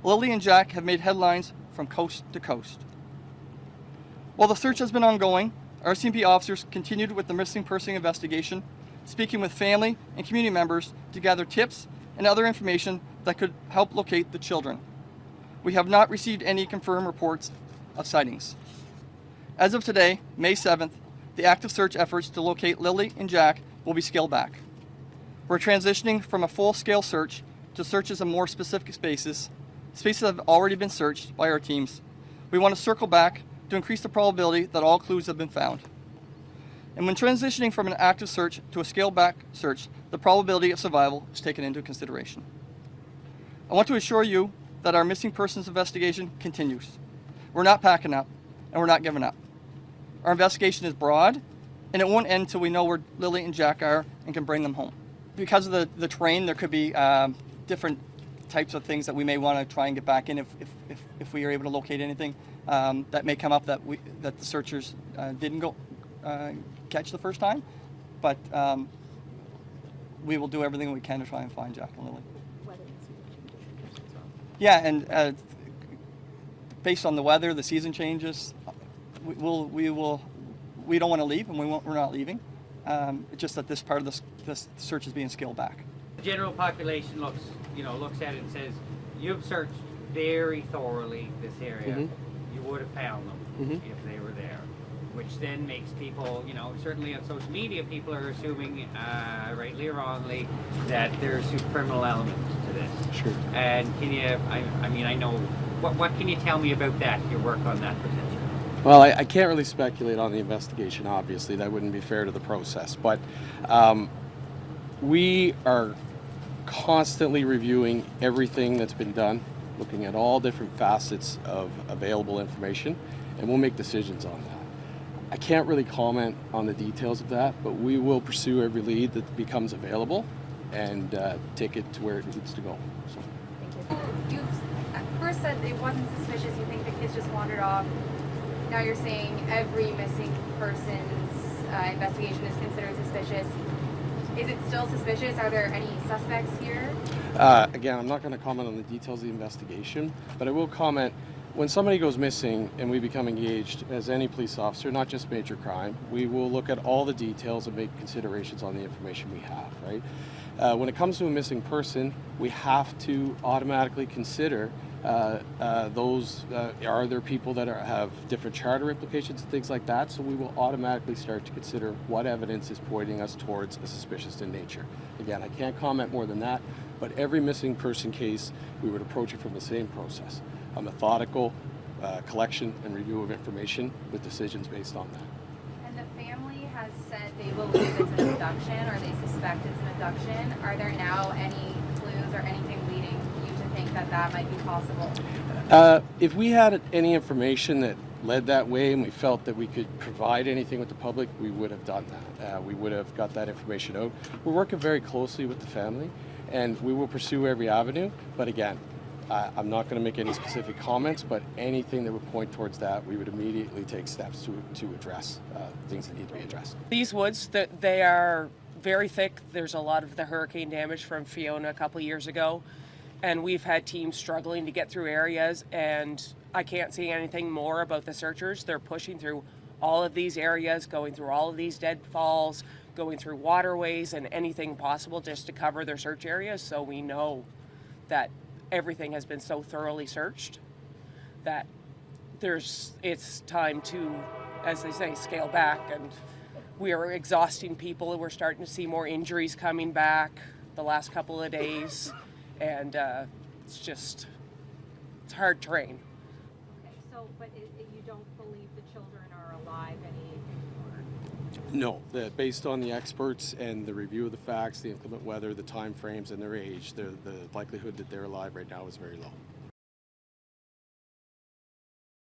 Lily and Jack have made headlines from coast to coast. While the search has been ongoing, RCMP officers continued with the missing person investigation, speaking with family and community members to gather tips and other information that could help locate the children. We have not received any confirmed reports of sightings. As of today, May 7th, the active search efforts to locate Lily and Jack will be scaled back. We're transitioning from a full-scale search to searches of more specific spaces that have already been searched by our teams. We want to circle back to increase the probability that all clues have been found. And when transitioning from an active search to a scaled-back search, the probability of survival is taken into consideration. I want to assure you that our missing persons investigation continues. We're not packing up, and we're not giving up. Our investigation is broad, and it won't end until we know where Lily and Jack are and can bring them home. Because of the terrain, there could be different types of things that we may want to try and get back in if we are able to locate anything that may come up that the searchers didn't go catch the first time. But we will do everything we can to try and find Jack and Lily. Yeah, and based on the weather, the season changes. We don't want to leave, and we're not leaving. It's just that this part of this search is being scaled back. The general population looks at it and says, "You've searched very thoroughly this area. Mm-hmm. You would have found them mm-hmm. if they were there," which then makes people, certainly on social media, people are assuming, rightly or wrongly, that there's a criminal element to this. Sure. And can you? I know. What can you tell me about that? Your work on that potential? Well, I can't really speculate on the investigation, obviously. That wouldn't be fair to the process. But we are constantly reviewing everything that's been done, looking at all different facets of available information, and we'll make decisions on that. I can't really comment on the details of that, but we will pursue every lead that becomes available and take it to where it needs to go. So. Thank you. You at first said it wasn't suspicious, you think the kids just wandered off. Now you're saying every missing person's investigation is considered suspicious. Is it still suspicious? Are there any suspects here? Again, I'm not going to comment on the details of the investigation, but I will comment, when somebody goes missing and we become engaged as any police officer, not just major crime, we will look at all the details and make considerations on the information we have, right? When it comes to a missing person, we have to automatically consider are there people that have different charter implications and things like that? So we will automatically start to consider what evidence is pointing us towards a suspicious in nature. Again, I can't comment more than that, but every missing person case, we would approach it from the same process, a methodical collection and review of information with decisions based on that. And the family has said they believe it's an abduction, or they suspect it's an abduction. Are there now any clues or anything leading you to think that might be possible? If we had any information that led that way and we felt that we could provide anything with the public, we would have done that. We would have got that information out. We're working very closely with the family, and we will pursue every avenue. But again, I'm not going to make any specific comments, but anything that would point towards that, we would immediately take steps to address things that need to be addressed. These woods, they are very thick. There's a lot of the hurricane damage from Fiona a couple years ago, and we've had teams struggling to get through areas, and I can't say anything more about the searchers. They're pushing through all of these areas, going through all of these deadfalls, going through waterways and anything possible just to cover their search areas. So we know that everything has been so thoroughly searched that it's time to, as they say, scale back, and we are exhausting people. We're starting to see more injuries coming back the last couple of days, and it's hard terrain. Okay, so, but you don't believe the children are alive anymore? No, based on the experts and the review of the facts, the inclement weather, the time frames, and their age, the likelihood that they're alive right now is very low.